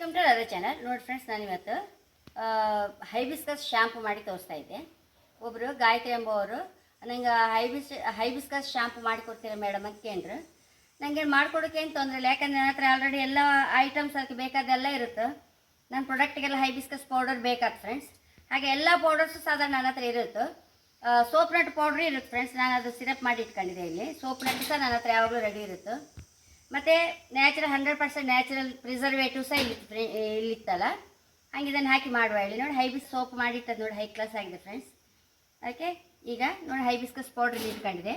Welcome to our channel. ನೋಡಿ friends, ನಾನು ಇವತ್ತು ಹೈಬಿಸ್ಕಸ್ ಶ್ಯಾಂಪು ಮಾಡಿ ತೋರಿಸ್ತಾ ಇದ್ದೆ. ಒಬ್ಬರು ಗಾಯತ್ರಿ ಎಂಬುವರು ನಂಗೆ ಹೈಬಿಸ್ಕಸ್ ಶ್ಯಾಂಪು ಮಾಡಿ ಕೊಡ್ತೀರಾ ಮೇಡಮ್ ಅಂತ ಕೇಳಿದ್ರು. ನನಗೆ ಮಾಡಿಕೊಡೋಕೆ ಏನು ತೊಂದರೆ ಇಲ್ಲ, ಯಾಕಂದರೆ ನನ್ನ ಹತ್ರ ಆಲ್ರೆಡಿ ಎಲ್ಲ ಐಟಮ್ಸ್ ಅದಕ್ಕೆ ಬೇಕಾದೆಲ್ಲ ಇರುತ್ತೆ. ನನ್ನ ಪ್ರಾಡಕ್ಟಿಗೆಲ್ಲ ಹೈಬಿಸ್ಕಸ್ ಪೌಡರ್ ಬೇಕಾದ ಫ್ರೆಂಡ್ಸ್. ಹಾಗೆ ಎಲ್ಲ ಪೌಡರ್ಸು ಸಾಧಾರಣ ನನ್ನ ಹತ್ರ ಇರುತ್ತೆ. ಸೋಪ್ ನಟ್ ಪೌಡ್ರ್ ಇರುತ್ತೆ ಫ್ರೆಂಡ್ಸ್, ನಾನು ಅದು ಸಿರಪ್ ಮಾಡಿ ಇಟ್ಕೊಂಡಿದ್ದೆ. ಇಲ್ಲಿ ಸೋಪ್ ನಟ್ ಸಹ ನನ್ನ ಹತ್ರ ಯಾವಾಗಲೂ ರೆಡಿ ಇರುತ್ತೆ. ಮತ್ತು ನ್ಯಾಚುರಲ್ 100% ನ್ಯಾಚುರಲ್ ಪ್ರಿಸರ್ವೇಟಿವ್ ಸಹ ಇಲ್ಲಿತ್ತಲ್ಲ, ಹಂಗೆ ಇದನ್ನು ಹಾಕಿ ಮಾಡುವ ಹೇಳಿ. ನೋಡಿ, ಹೈಬಿಸ್ ಸೋಪ್ ಮಾಡಿಟ್ಟದ್ದು ನೋಡಿ, ಹೈ ಕ್ಲಾಸ್ ಆಗಿದೆ ಫ್ರೆಂಡ್ಸ್. ಓಕೆ, ಈಗ ನೋಡಿ ಹೈಬಿಸ್ಕಸ್ ಪೌಡ್ರ್ ಇಲ್ಲಿ ಇಟ್ಕೊಂಡಿದೆ.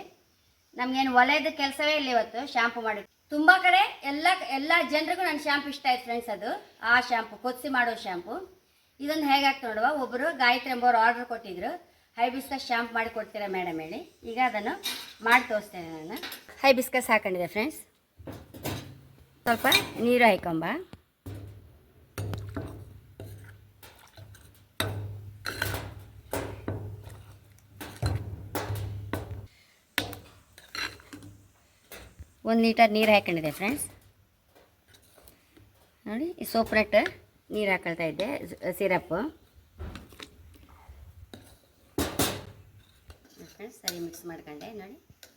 ನಮಗೇನು ಒಲೆಯದ ಕೆಲಸವೇ ಇಲ್ಲ ಇವತ್ತು ಶ್ಯಾಂಪು ಮಾಡಿ. ತುಂಬ ಕಡೆ ಎಲ್ಲ ಜನರಿಗೂ ನನ್ನ ಶ್ಯಾಂಪು ಇಷ್ಟ ಆಯ್ತು ಫ್ರೆಂಡ್ಸ್. ಅದು ಆ ಶ್ಯಾಂಪು ಕೊಚ್ಚಿ ಮಾಡೋ ಶ್ಯಾಂಪು. ಇದನ್ನು ಹೇಗಾಗ್ತು ನೋಡುವ. ಒಬ್ಬರು ಗಾಯತ್ರಿ ಎಂಬವರು ಆರ್ಡರ್ ಕೊಟ್ಟಿದ್ರು, ಹೈಬಿಸ್ಕಸ್ ಶ್ಯಾಂಪು ಮಾಡಿ ಕೊಡ್ತೀರಾ ಮೇಡಮ್ ಹೇಳಿ. ಈಗ ಅದನ್ನು ಮಾಡಿ ತೋರಿಸ್ತೇನೆ. ನಾನು ಹೈಬಿಸ್ಕಸ್ ಹಾಕೊಂಡಿದ್ದೆ ಫ್ರೆಂಡ್ಸ್. ಸ್ವಲ್ಪ ನೀರು ಹಾಕೊಂಬ. ಒಂದು ಲೀಟರ್ ನೀರು ಹಾಕೊಂಡಿದ್ದೆ ಫ್ರೆಂಡ್ಸ್. ನೋಡಿ, ಈ ಸೋಪ್ ನಟ್ ನೀರು ಹಾಕೊಳ್ತಾ ಇದ್ದೆ, ಸಿರಪ್ಪು ಫ್ರೆಂಡ್ಸ್. ಸರಿ ಮಿಕ್ಸ್ ಮಾಡ್ಕೊಂಡೆ. ನೋಡಿ,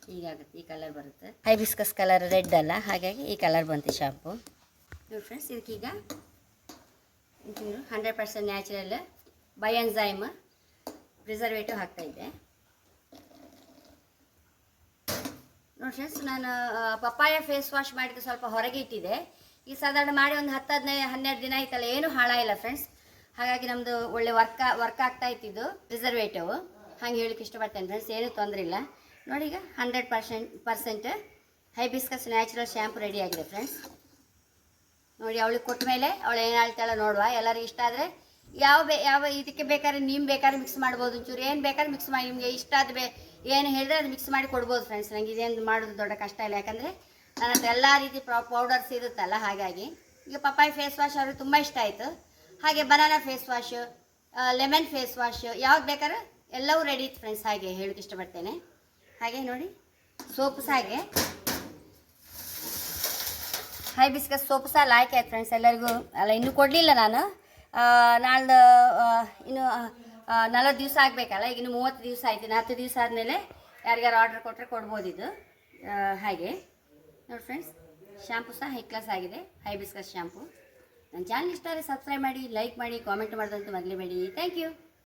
ಹೀಗಾಗುತ್ತೆ, ಈ ಕಲರ್ ಬರುತ್ತೆ. ಹೈಬಿಸ್ಕಸ್ ಕಲರ್ ರೆಡ್ ಅಲ್ಲ, ಹಾಗಾಗಿ ಈ ಕಲರ್ ಬಂತು ಶಾಂಪು. ನೋಡಿ ಫ್ರೆಂಡ್ಸ್, ಇದಕ್ಕೀಗ 100% ನ್ಯಾಚುರಲ್ ಬೈಎನ್ಸೈಮ್ ಪ್ರಿಸರ್ವೇಟಿವ್ ಹಾಕ್ತಾಯಿದ್ದೆ. ನೋಡಿ ಫ್ರೆಂಡ್ಸ್, ನಾನು ಪಪ್ಪಾಯ ಫೇಸ್ ವಾಶ್ ಮಾಡಿದ್ದು ಸ್ವಲ್ಪ ಹೊರಗೆ ಇಟ್ಟಿದ್ದೆ. ಈ ಸಾಧಾರಣ ಮಾಡಿ ಒಂದು 10-12 ದಿನ ಆಯ್ತಲ್ಲ, ಏನೂ ಹಾಳಾಗಿಲ್ಲ ಫ್ರೆಂಡ್ಸ್. ಹಾಗಾಗಿ ನಮ್ಮದು ಒಳ್ಳೆ ವರ್ಕ್ ಆಗ್ತಾ ಇತ್ತಿದ್ದು ಪ್ರಿಸರ್ವೇಟಿವ್. ಹಾಗೆ ಹೇಳಕ್ಕೆ ಇಷ್ಟಪಡ್ತೇನೆ ಫ್ರೆಂಡ್ಸ್, ಏನೂ ತೊಂದರೆ ಇಲ್ಲ. ನೋಡಿ, ಈಗ 100% ಹೈಬಿಸ್ಕಸ್ ನ್ಯಾಚುರಲ್ ಶ್ಯಾಂಪು ರೆಡಿ ಆಗಿದೆ ಫ್ರೆಂಡ್ಸ್. ನೋಡಿ, ಅವಳಿಗೆ ಕೊಟ್ಟ ಮೇಲೆ ಅವಳು ಏನು ಹೇಳ್ತಾಳೆ ನೋಡುವ. ಎಲ್ಲರಿಗೂ ಇಷ್ಟ ಆದರೆ ಯಾವ ಇದಕ್ಕೆ ಬೇಕಾದ್ರೆ ನೀವು ಬೇಕಾದ್ರೆ ಮಿಕ್ಸ್ ಮಾಡ್ಬೋದು. ಒಂಚೂರು ಏನು ಬೇಕಾದ್ರೆ ಮಿಕ್ಸ್ ಮಾಡಿ, ನಿಮಗೆ ಇಷ್ಟ ಆದ ಏನು ಹೇಳಿದ್ರೆ ಅದು ಮಿಕ್ಸ್ ಮಾಡಿ ಕೊಡ್ಬೋದು ಫ್ರೆಂಡ್ಸ್. ನನಗೆ ಇದೇನು ಮಾಡೋದು ದೊಡ್ಡ ಕಷ್ಟ ಇಲ್ಲ, ಯಾಕಂದರೆ ನನ್ನ ಹತ್ರ ಎಲ್ಲ ರೀತಿ ಪೌಡರ್ಸ್ ಇರುತ್ತಲ್ಲ. ಹಾಗಾಗಿ ಈಗ ಪಪ್ಪಾಯ ಫೇಸ್ ವಾಶ್ ಅವ್ರಿಗೆ ತುಂಬ ಇಷ್ಟ ಆಯಿತು. ಹಾಗೆ banana face wash, lemon face wash, ಯಾವ್ದು ಬೇಕಾದ್ರೆ ಎಲ್ಲವೂ ರೆಡಿ ಇತ್ತು ಫ್ರೆಂಡ್ಸ್. ಹಾಗೆ ಹೇಳೋಕ್ಕೆ ಇಷ್ಟಪಡ್ತೇನೆ. ಹಾಗೆ ನೋಡಿ, ಸೋಪು ಸಹ ಹಾಗೆ ಹೈಬಿಸ್ಕಸ್ ಸೋಪು ಸಹ ಲಾಯ್ಕ್ ಆಯ್ತು ಫ್ರೆಂಡ್ಸ್ ಎಲ್ಲರಿಗೂ. ಅಲ್ಲ, ಇನ್ನೂ ಕೊಡಲಿಲ್ಲ ನಾನು. ನಾಳ್ದು ಇನ್ನು 40 ದಿವಸ ಆಗಬೇಕಲ್ಲ, ಈಗ ಇನ್ನು 30 ದಿವಸ ಆಯ್ತು. 10 ದಿವಸ ಆದಮೇಲೆ ಯಾರಿಗಾರು ಆರ್ಡರ್ ಕೊಟ್ಟರೆ ಕೊಡ್ಬೋದು ಇದು. ಹಾಗೆ ನೋಡಿ ಫ್ರೆಂಡ್ಸ್, ಶ್ಯಾಂಪು ಸಹ ಹೈ ಕ್ಲಾಸ್ ಆಗಿದೆ, ಹೈಬಿಸ್ಕಸ್ ಶ್ಯಾಂಪು. ನನ್ನ ಚಾನಲ್ ಇಷ್ಟ ಆದರೆ ಸಬ್ಸ್ಕ್ರೈಬ್ ಮಾಡಿ, ಲೈಕ್ ಮಾಡಿ, ಕಾಮೆಂಟ್ ಮಾಡೋದಂತೂ ಮರಿಬೇಡಿ. Thank you.